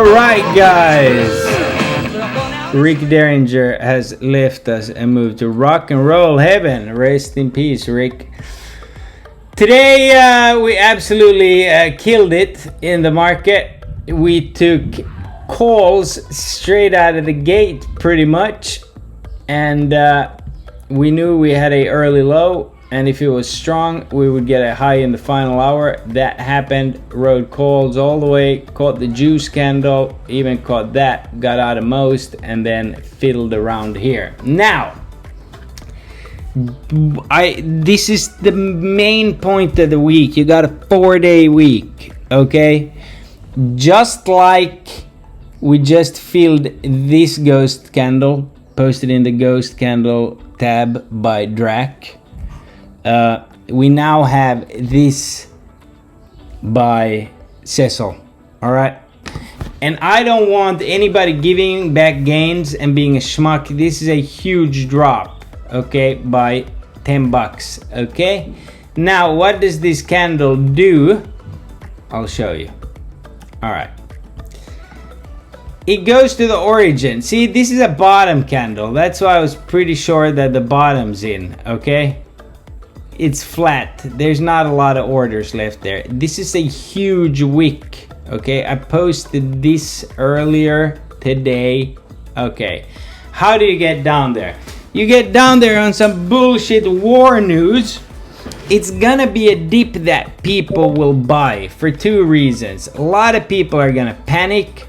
Alright guys, Rick Derringer has left us and moved to rock and roll heaven. Rest in peace, Rick. Today we absolutely killed it in the market. We took calls straight out of the gate pretty much, and we knew we had a early low, and if it was strong we would get a high in the final hour. That happened. Rode calls all the way, caught the juice candle, even caught that, got out of most, and then fiddled around here. Now this is the main point of the week. You got a 4-day week, okay? Just like we just filled this ghost candle, posted in the ghost candle tab by Drac. We now have this by Cecil. All right, and I don't want anybody giving back gains and being a schmuck. This is a huge drop, okay, by 10 bucks. Okay, now what does this candle do? I'll show you. All right, it goes to the origin. See, this is a bottom candle. That's why I was pretty sure that the bottom's in. Okay, it's flat. There's not a lot of orders left there. This is a huge wick. Okay, I posted this earlier today. Okay, how do you get down there? You get down there on some bullshit war news. It's gonna be a dip that people will buy for two reasons. A lot of people are gonna panic,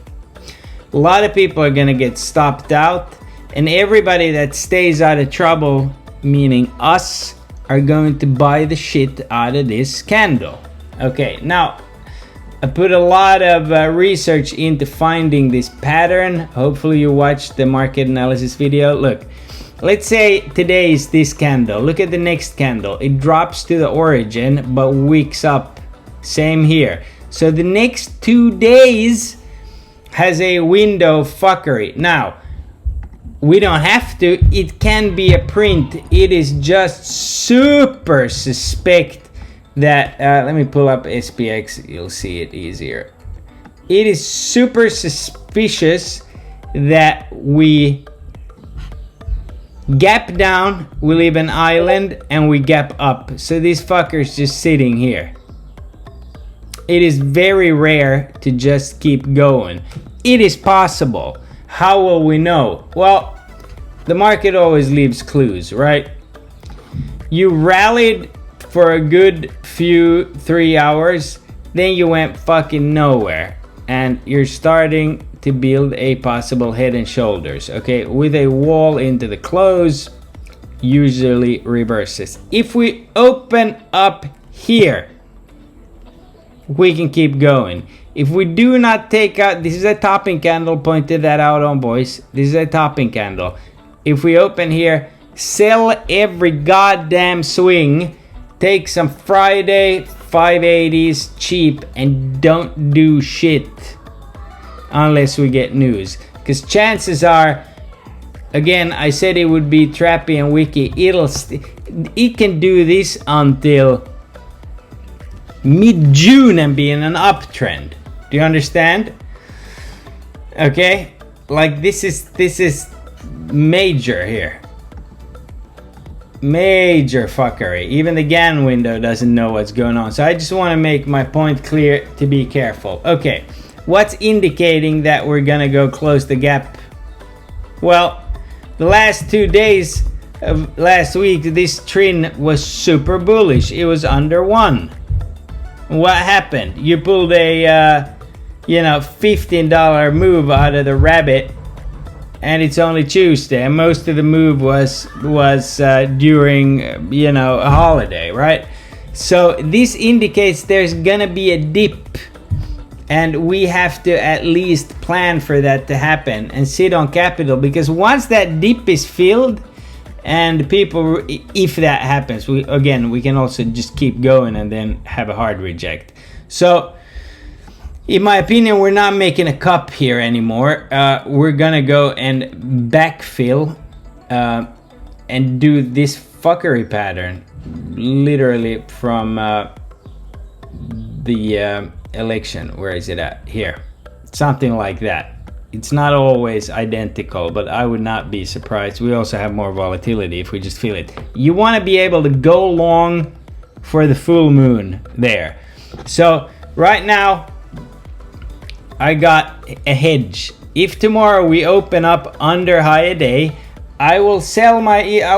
a lot of people are gonna get stopped out, and everybody that stays out of trouble, meaning us, are going to buy the shit out of this candle. Okay, now I put a lot of research into finding this pattern. Hopefully you watched the market analysis video. Look, let's say today is this candle. Look at the next candle. It drops to the origin but wicks up. Same here. So the next 2 days has a window fuckery. Now, we don't have to. It can be a print. It is just super suspect that let me pull up SPX, you'll see it easier. It is super suspicious that we gap down, we leave an island, and we gap up. So this fucker's just sitting here. It is very rare to just keep going. It is possible. How will we know? Well, the market always leaves clues, right? You rallied for a good few 3 hours, then you went fucking nowhere, and you're starting to build a possible head and shoulders, okay, with a wall into the close, usually reverses. If we open up here, we can keep going. If we do not take out, this is a topping candle, pointed that out on, boys. This is a topping candle. If we open here, sell every goddamn swing, take some Friday 580s cheap, and don't do shit unless we get news. Because chances are, again, I said it would be trappy and wicky. It can do this until mid-June and be in an uptrend. Do you understand? Okay, like this is major here. Major fuckery. Even the Gann window doesn't know what's going on. So I just want to make my point clear to be careful. Okay, what's indicating that we're gonna go close the gap? Well, the last 2 days of last week, this trend was super bullish. It was under 1. What happened? You pulled a $15 move out of the rabbit, and it's only Tuesday, and most of the move was during a holiday, right? So this indicates there's gonna be a dip, and we have to at least plan for that to happen and sit on capital, because once that dip is filled and people, if that happens, we can also just keep going and then have a hard reject. So in my opinion, we're not making a cup here anymore. We're gonna go and backfill and do this fuckery pattern literally from the election. Where is it at? Here. something like that. It's not always identical, but I would not be surprised. We also have more volatility if we just feel it. You want to be able to go long for the full moon there. So right now I got a hedge. If tomorrow we open up under high a day, I'll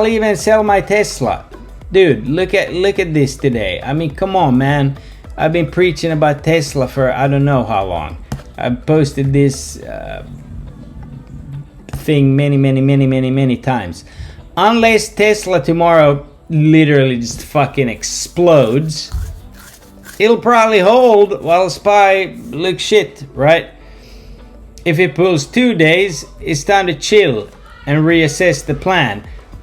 even sell my Tesla. Dude, look at this today. I mean, come on, man. I've been preaching about Tesla for I don't know how long. I posted this thing many times. Unless Tesla tomorrow literally just fucking explodes, it'll probably hold while SPY looks shit, right? If it pulls 2 days, it's time to chill and reassess the plan.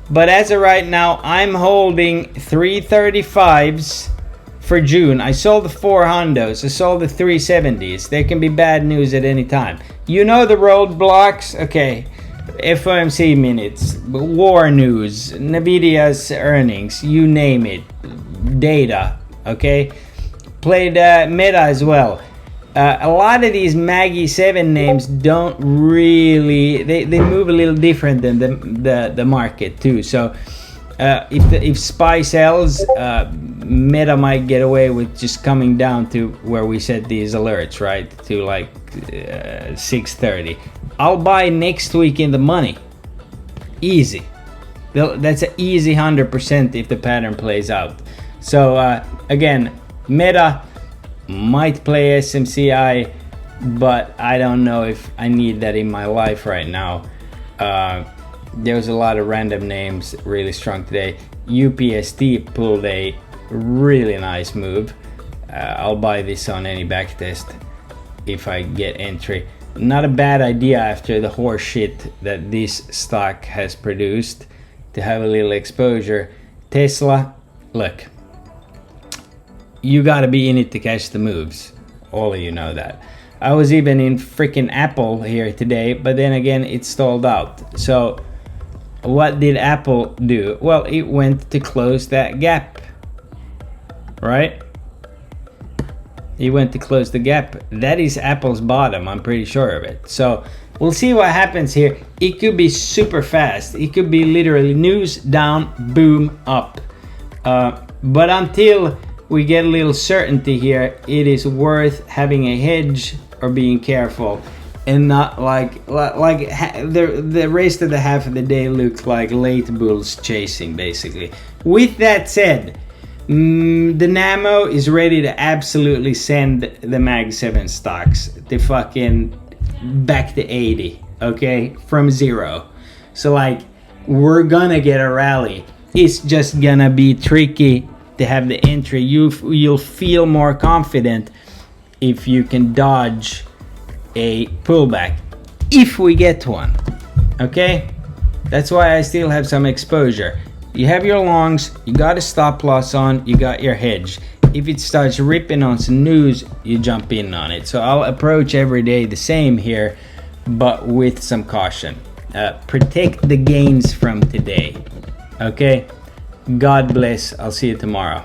But as of right now, I'm holding 335s for June. I sold the 4 Hondos. I sold the 370s. There can be bad news at any time. You know the roadblocks? Okay. FOMC minutes, war news, Nvidia's earnings, you name it. Data, okay? Played Meta as well. A lot of these Maggie 7 names don't really, they move a little different than the market too. So if SPY sells, Meta might get away with just coming down to where we set these alerts, right? To like 630. I'll buy next week in the money. Easy. That's an easy 100% if the pattern plays out. So again, Meta might play SMCI, but I don't know if I need that in my life right now. There was a lot of random names really strong today. UPST pulled a really nice move. I'll buy this on any backtest if I get entry. Not a bad idea after the horse shit that this stock has produced to have a little exposure. Tesla, look, you gotta be in it to catch the moves. All of you know that. I was even in freaking Apple here today, but then again, it stalled out. So what did Apple do? Well, it went to close that gap, right? It went to close the gap. That is Apple's bottom, I'm pretty sure of it. So we'll see what happens here. It could be super fast. It could be literally news down, boom, up. But until we get a little certainty here, it is worth having a hedge or being careful and not the rest of the half of the day looks like late bulls chasing, basically. With that said, the Namo is ready to absolutely send the Mag 7 stocks to fucking back to 80, okay, from 0. So like, we're gonna get a rally. It's just gonna be tricky to have the entry. You'll feel more confident if you can dodge a pullback, if we get one, okay? That's why I still have some exposure. You have your longs, you got a stop loss on, you got your hedge. If it starts ripping on some news, you jump in on it. So I'll approach every day the same here, but with some caution. Protect the gains from today, okay? God bless. I'll see you tomorrow.